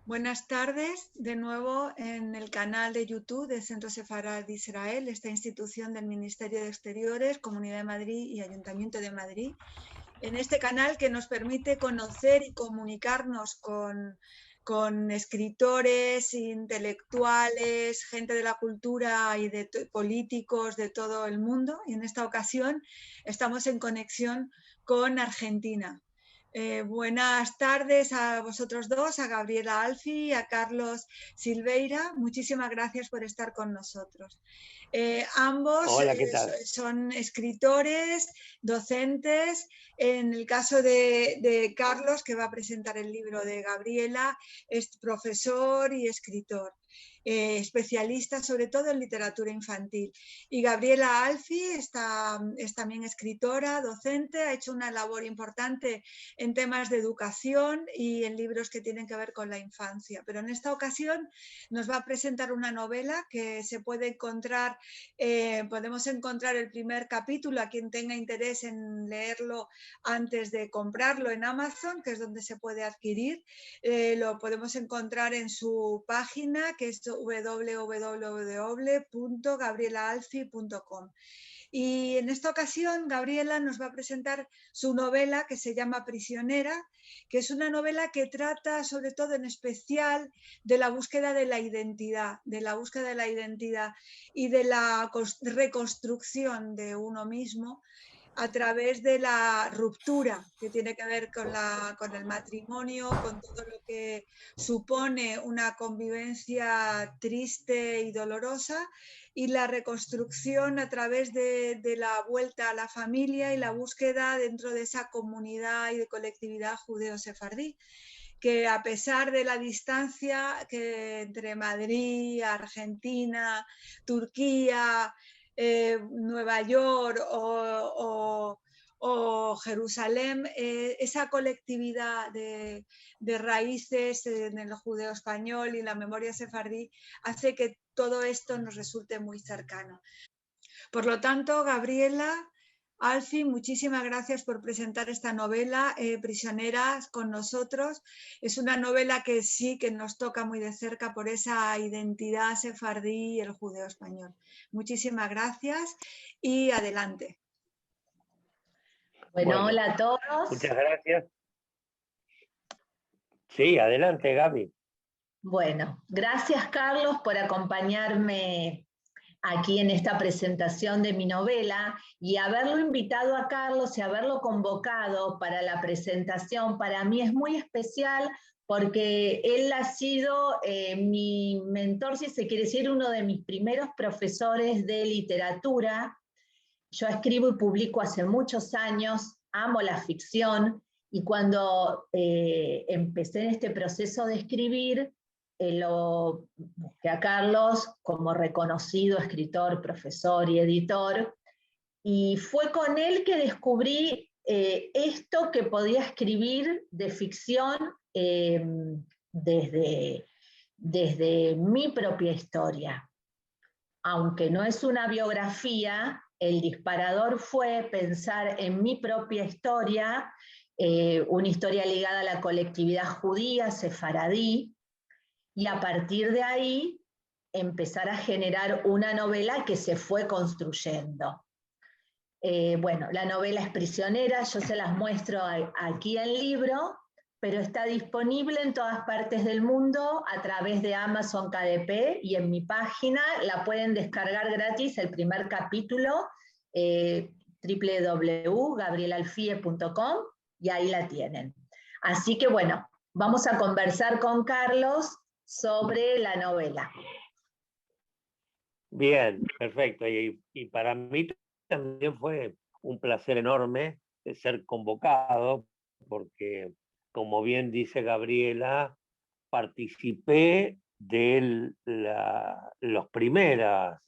Buenas tardes, de nuevo en el canal de YouTube del Centro Sefarad de Israel, esta institución del Ministerio de Exteriores, Comunidad de Madrid y Ayuntamiento de Madrid. En este canal que nos permite conocer y comunicarnos con escritores, intelectuales, gente de la cultura y de políticos de todo el mundo. Y en esta ocasión estamos en conexión con Argentina. Buenas tardes a vosotros dos, a Gabriela Alfi y a Carlos Silveira. Muchísimas gracias por estar con nosotros. Ambos Hola, ¿qué tal? Son escritores, docentes. En el caso de Carlos, que va a presentar el libro de Gabriela, es profesor y escritor. Especialista sobre todo en literatura infantil. Y Gabriela Alfi es también escritora, docente, ha hecho una labor importante en temas de educación y en libros que tienen que ver con la infancia. Pero en esta ocasión nos va a presentar una novela que se puede encontrar, podemos encontrar el primer capítulo a quien tenga interés en leerlo antes de comprarlo en Amazon, que es donde se puede adquirir. Lo podemos encontrar en su página, que es www.gabrielaalfi.com. Y en esta ocasión Gabriela nos va a presentar su novela que se llama Prisionera, que es una novela que trata sobre todo en especial de la búsqueda de la identidad, y de la reconstrucción de uno mismo a través de la ruptura que tiene que ver con el matrimonio, con todo lo que supone una convivencia triste y dolorosa, y la reconstrucción a través de la vuelta a la familia y la búsqueda dentro de esa comunidad y de colectividad judeo-sefardí, que a pesar de la distancia que entre Madrid, Argentina, Turquía, Nueva York o Jerusalén, esa colectividad de raíces en el judeo español y la memoria sefardí hace que todo esto nos resulte muy cercano. Por lo tanto, Gabriela Alfi, muchísimas gracias por presentar esta novela, Prisioneras, con nosotros. Es una novela que sí que nos toca muy de cerca por esa identidad sefardí y el judeo español. Muchísimas gracias y adelante. Bueno, hola a todos. Muchas gracias. Sí, adelante, Gaby. Bueno, gracias, Carlos, por acompañarme aquí en esta presentación de mi novela, y haberlo invitado a Carlos y haberlo convocado para la presentación para mí es muy especial, porque él ha sido mi mentor, si se quiere decir, uno de mis primeros profesores de literatura. Yo escribo y publico hace muchos años, amo la ficción, y cuando empecé en este proceso de escribir, lo busqué a Carlos como reconocido escritor, profesor y editor, y fue con él que descubrí esto que podía escribir de ficción desde mi propia historia. Aunque no es una biografía, el disparador fue pensar en mi propia historia, una historia ligada a la colectividad judía, sefaradí, y a partir de ahí empezar a generar una novela que se fue construyendo. Bueno, la novela es Prisionera, yo se las muestro aquí en libro, pero está disponible en todas partes del mundo a través de Amazon KDP, y en mi página la pueden descargar gratis el primer capítulo, www.gabrielalfie.com, y ahí la tienen. Así que bueno, vamos a conversar con Carlos sobre la novela. Bien, perfecto. Y para mí también fue un placer enorme ser convocado, porque, como bien dice Gabriela, participé de las primeras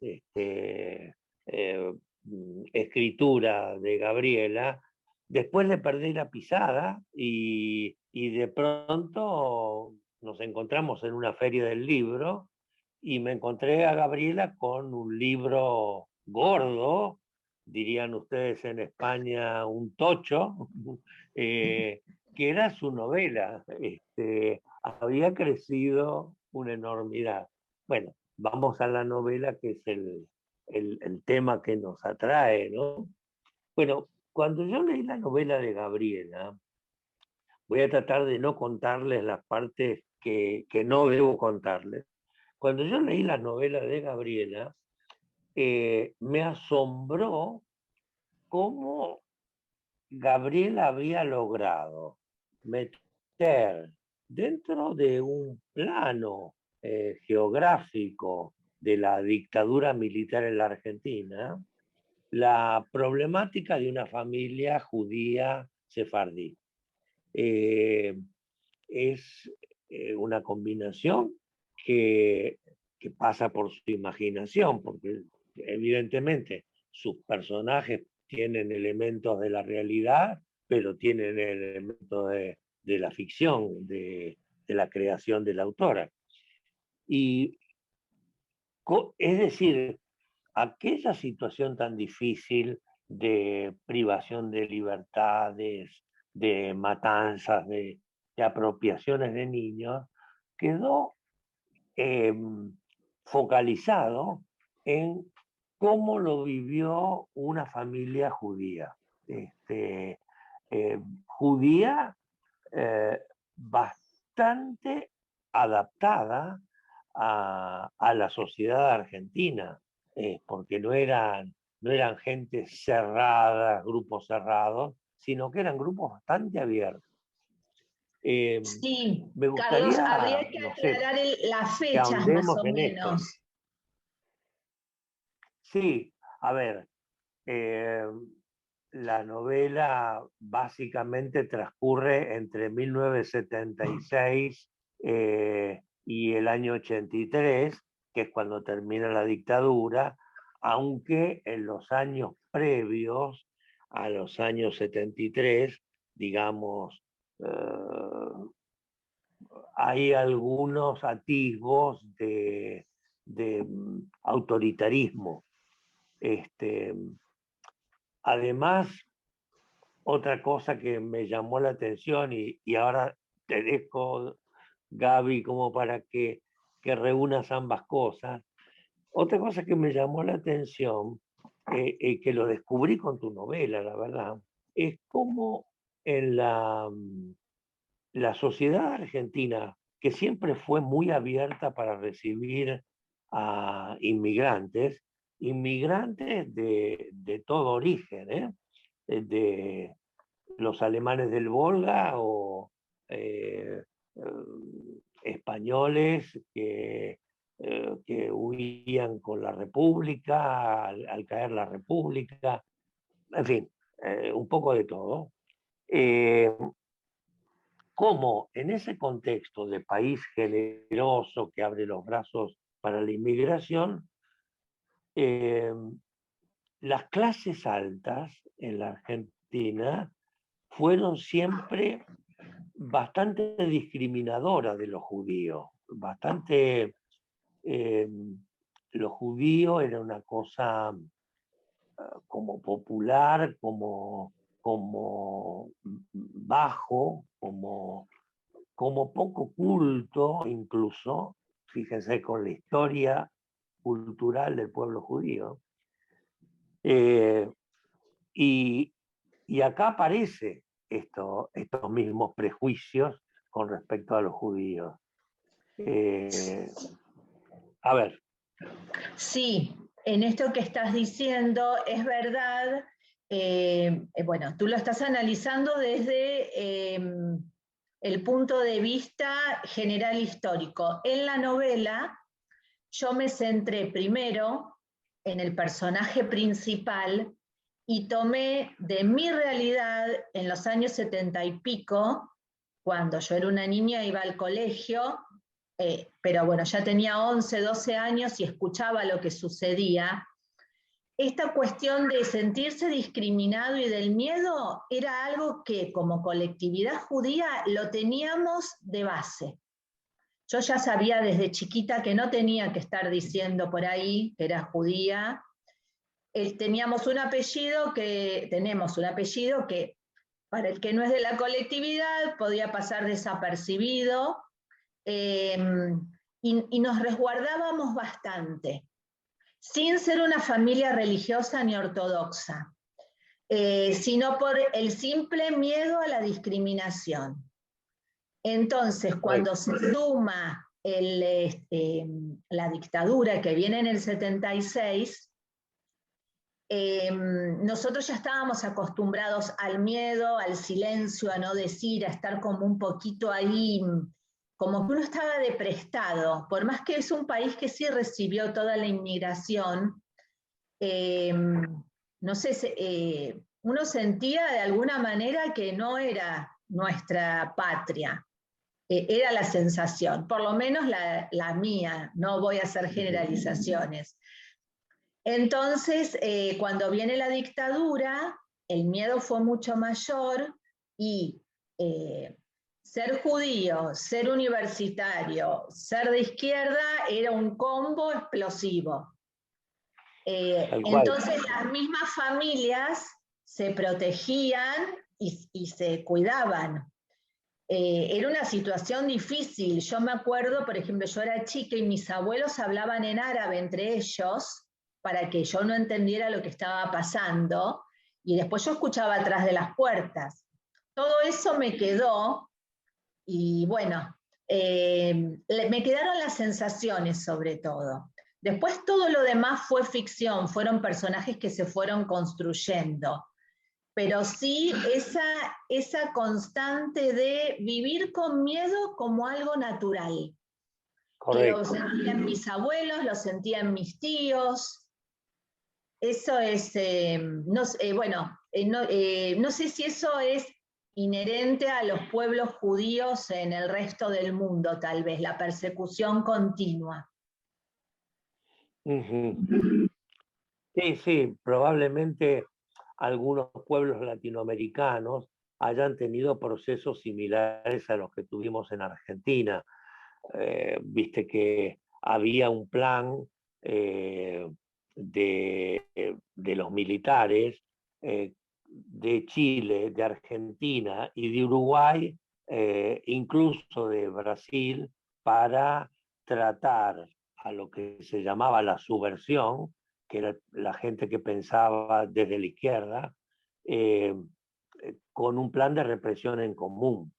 escrituras de Gabriela. Después le perdí la pisada y de pronto nos encontramos en una feria del libro y me encontré a Gabriela con un libro gordo, dirían ustedes en España un tocho, que era su novela. Había crecido una enormidad. Bueno, vamos a la novela, que es el tema que nos atrae, ¿no? Bueno, cuando yo leí la novela de Gabriela, voy a tratar de no contarles las partes que no debo contarles. Cuando yo leí la novela de Gabriela, me asombró cómo Gabriela había logrado meter dentro de un plano geográfico de la dictadura militar en la Argentina la problemática de una familia judía sefardí. Es una combinación que pasa por su imaginación, porque evidentemente sus personajes tienen elementos de la realidad, pero tienen elementos de la ficción, de la creación de la autora. Y es decir, aquella situación tan difícil de privación de libertades, de matanzas, de apropiaciones de niños, quedó focalizado en cómo lo vivió una familia judía. Judía bastante adaptada a la sociedad argentina, porque no eran gente cerrada, grupos cerrados, sino que eran grupos bastante abiertos. Sí, Me Carlos, gustaría, habría que no sé, aclarar las que fechas más ahondemos o en esto. menos. Sí, a ver, la novela básicamente transcurre entre 1976 y el año 83, que es cuando termina la dictadura, aunque en los años previos a los años 73, digamos, hay algunos atisbos de autoritarismo. Además, otra cosa que me llamó la atención, y ahora te dejo, Gaby, como para que reúnas ambas cosas. Otra cosa que me llamó la atención, que lo descubrí con tu novela, la verdad, es cómo en la sociedad argentina, que siempre fue muy abierta para recibir a inmigrantes de todo origen, de los alemanes del Volga o eh, españoles que huían con la República, al caer la República, en fin, un poco de todo. Cómo en ese contexto de país generoso que abre los brazos para la inmigración, las clases altas en la Argentina fueron siempre bastante discriminadoras de los judíos, bastante... los judíos era una cosa como popular, como bajo, como poco culto incluso, fíjense con la historia cultural del pueblo judío. Y acá aparece estos mismos prejuicios con respecto a los judíos. A ver. Sí, en esto que estás diciendo es verdad. Bueno, tú lo estás analizando desde el punto de vista general histórico. En la novela yo me centré primero en el personaje principal y tomé de mi realidad en los años 70 y pico, cuando yo era una niña, iba al colegio, pero bueno, ya tenía 11, 12 años y escuchaba lo que sucedía. Esta cuestión de sentirse discriminado y del miedo era algo que como colectividad judía lo teníamos de base. Yo ya sabía desde chiquita que no tenía que estar diciendo por ahí que era judía. Tenemos un apellido que para el que no es de la colectividad podía pasar desapercibido, y nos resguardábamos bastante, sin ser una familia religiosa ni ortodoxa, sino por el simple miedo a la discriminación. Entonces, cuando se suma la dictadura que viene en el 76, nosotros ya estábamos acostumbrados al miedo, al silencio, a no decir, a estar como un poquito ahí, como que uno estaba de prestado, por más que es un país que sí recibió toda la inmigración, no sé, uno sentía de alguna manera que no era nuestra patria. Era la sensación, por lo menos la mía, no voy a hacer generalizaciones. Entonces, cuando viene la dictadura, el miedo fue mucho mayor y ser judío, ser universitario, ser de izquierda era un combo explosivo. Entonces las mismas familias se protegían y se cuidaban. Era una situación difícil. Yo me acuerdo, por ejemplo, yo era chica y mis abuelos hablaban en árabe entre ellos para que yo no entendiera lo que estaba pasando, y después yo escuchaba atrás de las puertas. Todo eso me quedó, y bueno, me quedaron las sensaciones sobre todo. Después todo lo demás fue ficción, fueron personajes que se fueron construyendo. Pero sí esa constante de vivir con miedo como algo natural. Correcto. Que lo sentían mis abuelos, lo sentían mis tíos. Eso es, no sé si eso es inherente a los pueblos judíos en el resto del mundo, tal vez, la persecución continua. Sí, probablemente algunos pueblos latinoamericanos hayan tenido procesos similares a los que tuvimos en Argentina. Viste que había un plan de los militares de Chile, de Argentina y de Uruguay, incluso de Brasil, para tratar a lo que se llamaba la subversión, que era la gente que pensaba desde la izquierda, con un plan de represión en común.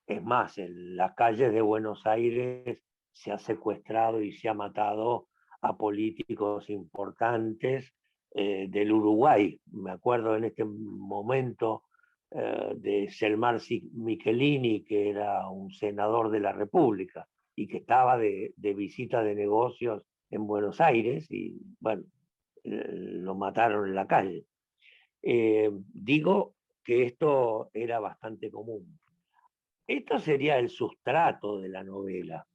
Es más, en las calles de Buenos Aires se ha secuestrado y se ha matado a políticos importantes del Uruguay. Me acuerdo en este momento de Selmar Michelini, que era un senador de la República y que estaba de visita de negocios en Buenos Aires, y bueno, lo mataron en la calle. Digo que esto era bastante común. Esto sería el sustrato de la novela,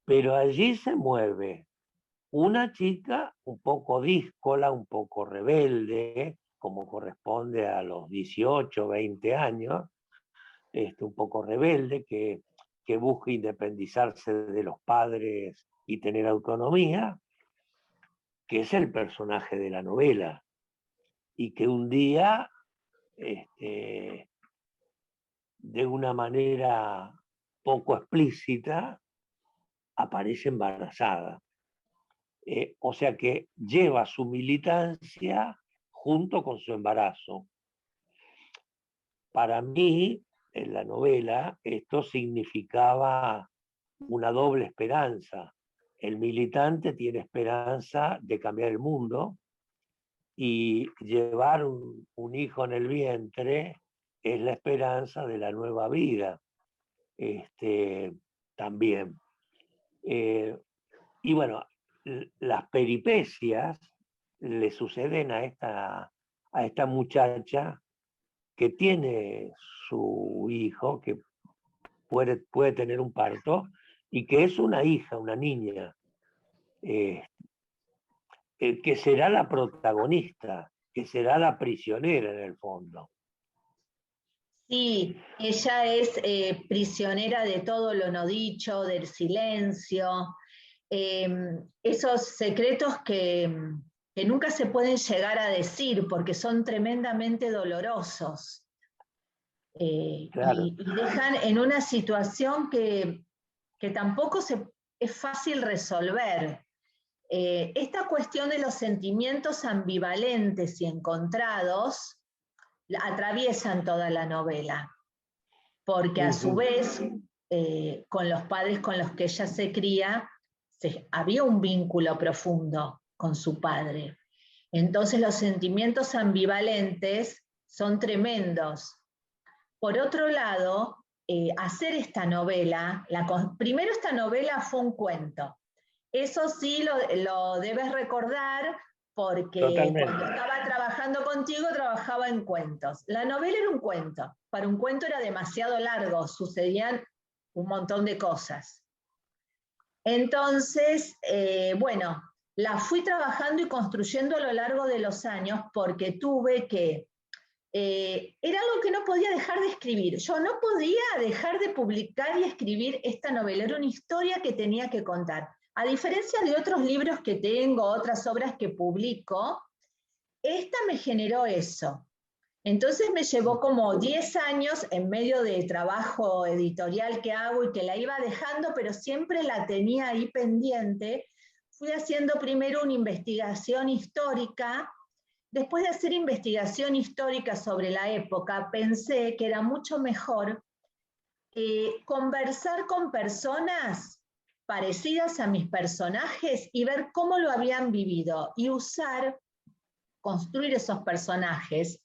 pero allí se mueve una chica un poco díscola, un poco rebelde, como corresponde a los 18, 20 años, un poco rebelde, que busca independizarse de los padres y tener autonomía, que es el personaje de la novela, y que un día, de una manera poco explícita, aparece embarazada. O sea que lleva su militancia junto con su embarazo. Para mí, en la novela, esto significaba una doble esperanza. El militante tiene esperanza de cambiar el mundo, y llevar un hijo en el vientre es la esperanza de la nueva vida. También. Y bueno, las peripecias le suceden a esta muchacha que tiene su hijo, que puede tener un parto, y que es una hija, una niña, que será la protagonista, que será la prisionera en el fondo. Sí, ella es prisionera de todo lo no dicho, del silencio, esos secretos que nunca se pueden llegar a decir porque son tremendamente dolorosos. Claro. y dejan en una situación que tampoco es fácil resolver. Esta cuestión de los sentimientos ambivalentes y encontrados atraviesan toda la novela, porque a su vez, con los padres con los que ella se cría, había un vínculo profundo con su padre. Entonces los sentimientos ambivalentes son tremendos. Por otro lado, hacer esta novela, primero esta novela fue un cuento. Eso sí lo debes recordar, porque Totalmente. cuando estaba trabajando contigo trabajaba en cuentos. La novela era un cuento. Para un cuento era demasiado largo, sucedían un montón de cosas. Entonces, bueno, la fui trabajando y construyendo a lo largo de los años porque tuve que... era algo que no podía dejar de escribir. Yo no podía dejar de publicar y escribir esta novela. Era una historia que tenía que contar. A diferencia de otros libros que tengo, otras obras que publico, esta me generó eso. Entonces me llevó como 10 años en medio de trabajo editorial que hago y que la iba dejando, pero siempre la tenía ahí pendiente. Fui haciendo primero una investigación histórica. Después de hacer investigación histórica sobre la época, pensé que era mucho mejor conversar con personas parecidas a mis personajes y ver cómo lo habían vivido y construir esos personajes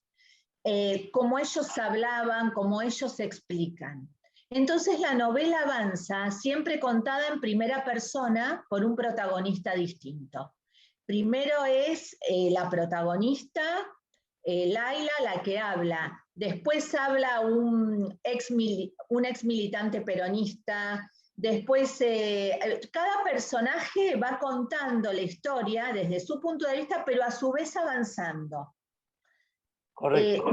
como ellos hablaban, como ellos explican. Entonces la novela avanza siempre contada en primera persona por un protagonista distinto. Primero es la protagonista, Laila, la que habla. Después habla un ex militante peronista. Después, cada personaje va contando la historia desde su punto de vista, pero a su vez avanzando. Correcto.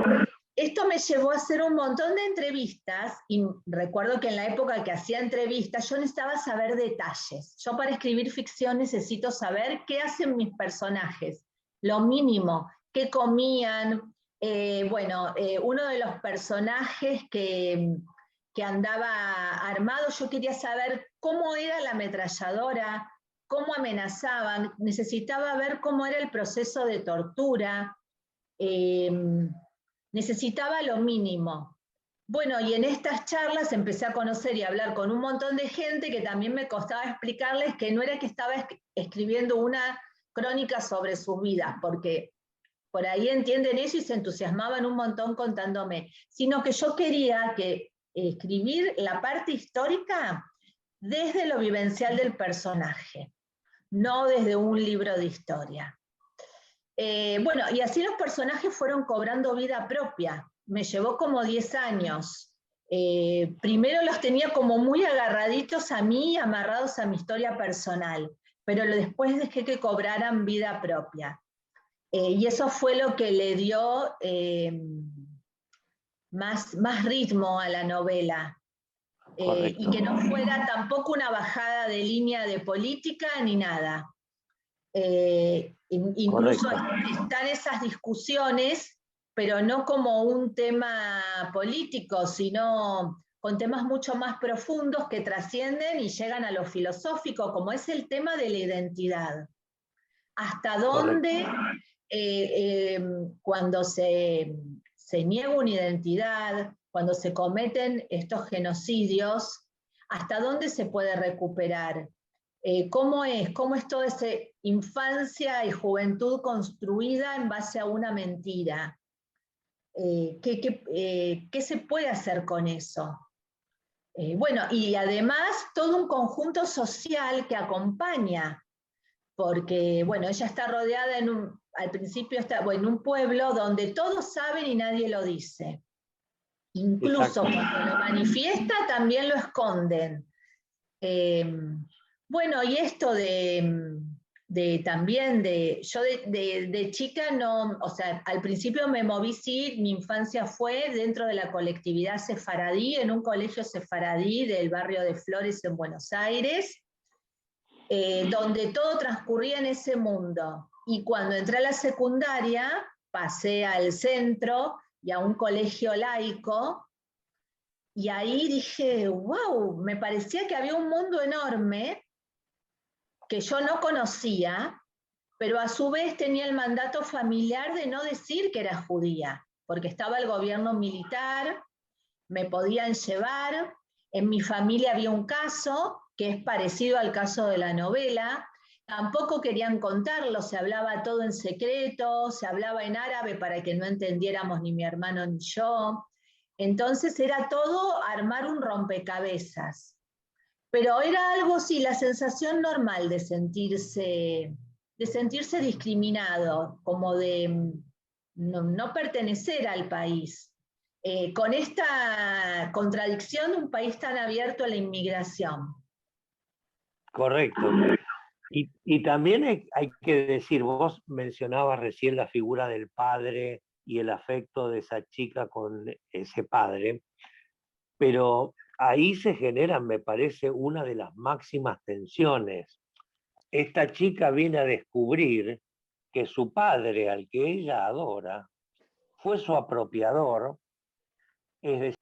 Esto me llevó a hacer un montón de entrevistas, y recuerdo que en la época que hacía entrevistas yo necesitaba saber detalles. Yo para escribir ficción necesito saber qué hacen mis personajes, lo mínimo, qué comían. Uno de los personajes que andaba armado, yo quería saber cómo era la ametralladora, cómo amenazaban, necesitaba ver cómo era el proceso de tortura. Necesitaba lo mínimo. Bueno, y en estas charlas empecé a conocer y a hablar con un montón de gente que también me costaba explicarles que no era que estaba escribiendo una crónica sobre sus vidas, porque por ahí entienden eso y se entusiasmaban un montón contándome, sino que yo quería escribir la parte histórica desde lo vivencial del personaje, no desde un libro de historia. Y así los personajes fueron cobrando vida propia. Me llevó como 10 años. Primero los tenía como muy agarraditos a mí, amarrados a mi historia personal, pero después dejé que cobraran vida propia. Y eso fue lo que le dio más ritmo a la novela. Y que no fuera tampoco una bajada de línea de política ni nada. Incluso están esas discusiones, pero no como un tema político, sino con temas mucho más profundos que trascienden y llegan a lo filosófico, como es el tema de la identidad. Hasta dónde, cuando se niega una identidad, cuando se cometen estos genocidios, hasta dónde se puede recuperar. ¿Cómo es toda esa infancia y juventud construida en base a una mentira? ¿Qué se puede hacer con eso? Y además todo un conjunto social que acompaña, porque ella está rodeada al principio está en un pueblo donde todos saben y nadie lo dice. Incluso cuando lo manifiesta también lo esconden. Y esto yo de chica no, al principio me moví, sí, mi infancia fue dentro de la colectividad sefaradí, en un colegio sefaradí del barrio de Flores en Buenos Aires, donde todo transcurría en ese mundo. Y cuando entré a la secundaria, pasé al centro y a un colegio laico, Y ahí dije, wow, me parecía que había un mundo enorme que yo no conocía, pero a su vez tenía el mandato familiar de no decir que era judía, porque estaba el gobierno militar, me podían llevar, en mi familia había un caso que es parecido al caso de la novela, tampoco querían contarlo, se hablaba todo en secreto, se hablaba en árabe para que no entendiéramos ni mi hermano ni yo, entonces era todo armar un rompecabezas. Pero era algo, sí, la sensación normal de sentirse discriminado, como de no pertenecer al país. Con esta contradicción de un país tan abierto a la inmigración. Correcto. Y también hay que decir, vos mencionabas recién la figura del padre y el afecto de esa chica con ese padre, pero ahí se generan, me parece, una de las máximas tensiones. Esta chica viene a descubrir que su padre, al que ella adora, fue su apropiador, es decir,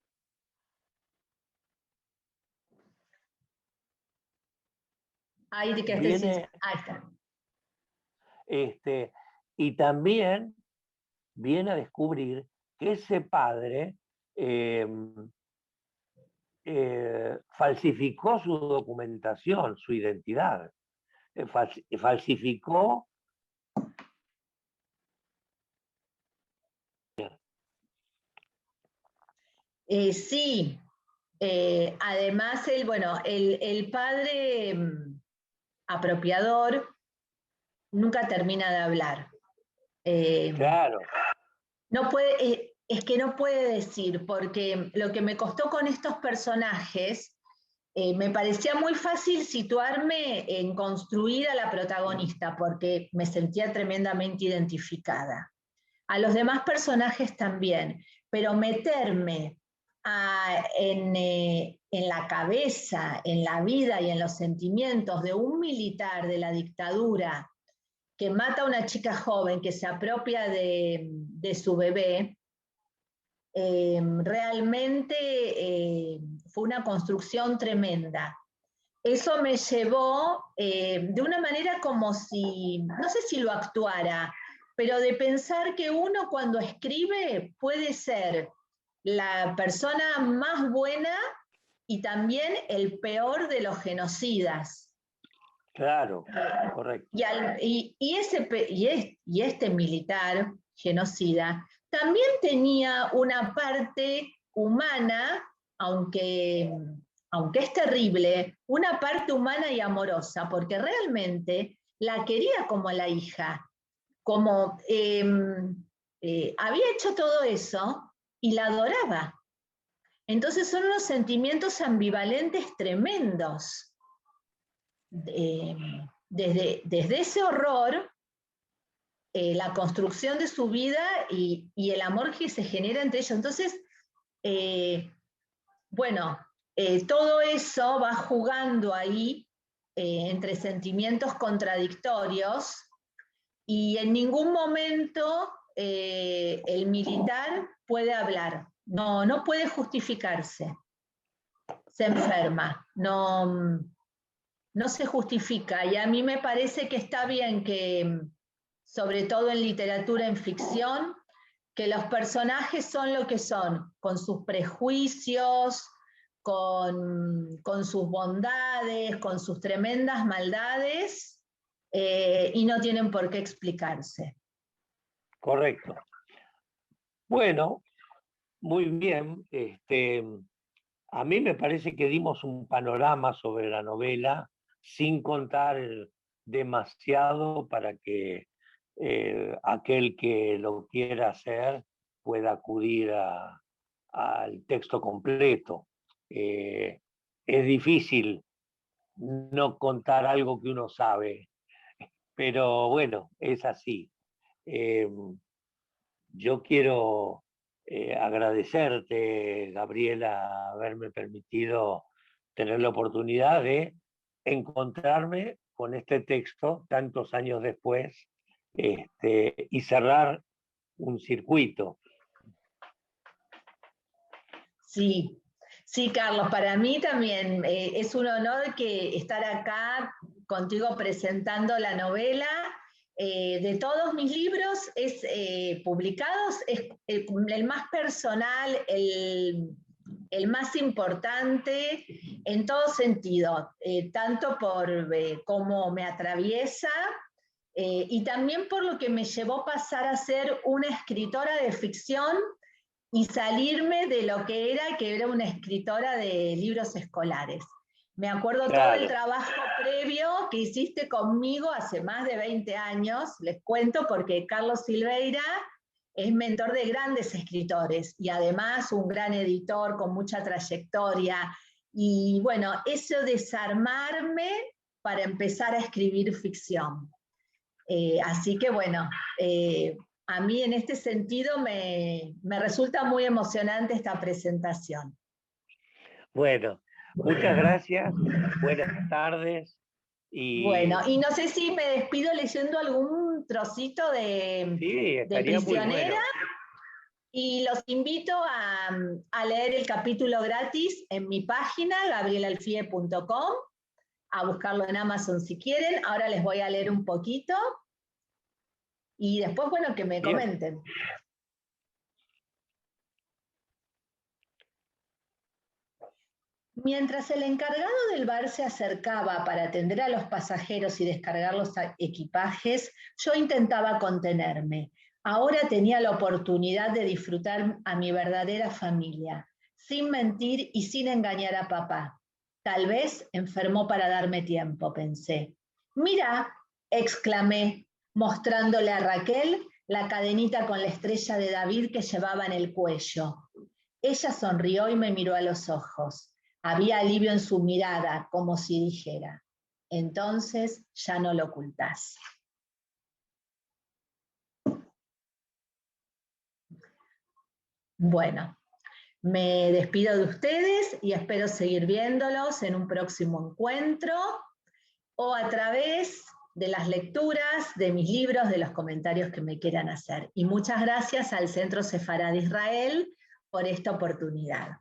Ahí de que viene, ahí está. y también viene a descubrir que ese padre eh, falsificó su documentación, su identidad, falsificó. Sí, además el padre apropiador nunca termina de hablar. Claro, No puede, es que no puede decir, porque lo que me costó con estos personajes, me parecía muy fácil situarme en construir a la protagonista, porque me sentía tremendamente identificada. A los demás personajes también, pero meterme en la cabeza, en la vida y en los sentimientos de un militar de la dictadura que mata a una chica joven, que se apropia de su bebé, realmente fue una construcción tremenda. Eso me llevó de una manera como si, no sé si lo actuara, pero de pensar que uno cuando escribe puede ser la persona más buena y también el peor de los genocidas. claro, correcto. Y este militar genocida también tenía una parte humana, aunque, aunque es terrible, una parte humana y amorosa, porque realmente la quería como la hija, como había hecho todo eso y la adoraba. Entonces son unos sentimientos ambivalentes tremendos. Desde ese horror, la construcción de su vida y el amor que se genera entre ellos. Entonces, bueno, todo eso va jugando ahí entre sentimientos contradictorios y en ningún momento el militar puede hablar, no puede justificarse, se enferma, no se justifica. Y a mí me parece que está bien que, sobre todo en literatura, en ficción, que los personajes son lo que son, con sus prejuicios, con sus bondades, con sus tremendas maldades, y no tienen por qué explicarse. Correcto. Bueno, muy bien. A mí me parece que dimos un panorama sobre la novela sin contar demasiado para que aquel que lo quiera hacer pueda acudir al texto completo. Es difícil no contar algo que uno sabe, pero bueno, es así. Eh, yo quiero agradecerte, Gabriela, haberme permitido tener la oportunidad de encontrarme con este texto tantos años después, y cerrar un circuito. Sí, Sí, Carlos, para mí también es un honor estar acá contigo presentando la novela. De todos mis libros publicados, es el más personal, el más importante en todo sentido, tanto por cómo me atraviesa y también por lo que me llevó a pasar a ser una escritora de ficción y salirme de lo que era una escritora de libros escolares. Me acuerdo todo el trabajo previo que hiciste conmigo hace más de 20 años, les cuento, porque Carlos Silveira es mentor de grandes escritores y además un gran editor con mucha trayectoria. Y bueno, eso desarmarme para empezar a escribir ficción. Así que bueno, a mí en este sentido me resulta muy emocionante esta presentación. Bueno, muchas gracias, buenas tardes. Bueno, y no sé si me despido leyendo algún trocito de Prisionera. Bueno. Y los invito a leer el capítulo gratis en mi página, gabrielalfie.com, a buscarlo en Amazon si quieren. Ahora les voy a leer un poquito. Y después, bueno, que me comenten. Mientras el encargado del bar se acercaba para atender a los pasajeros y descargar los equipajes, yo intentaba contenerme. Ahora tenía la oportunidad de disfrutar a mi verdadera familia, sin mentir y sin engañar a papá. Tal vez enfermó para darme tiempo, pensé. Mira, exclamé, mostrándole a Raquel la cadenita con la estrella de David que llevaba en el cuello. Ella sonrió y me miró a los ojos. Había alivio en su mirada, como si dijera, entonces ya no lo ocultás. Bueno, me despido de ustedes y espero seguir viéndolos en un próximo encuentro o a través de las lecturas, de mis libros, de los comentarios que me quieran hacer. Y muchas gracias al Centro Sefarad de Israel por esta oportunidad.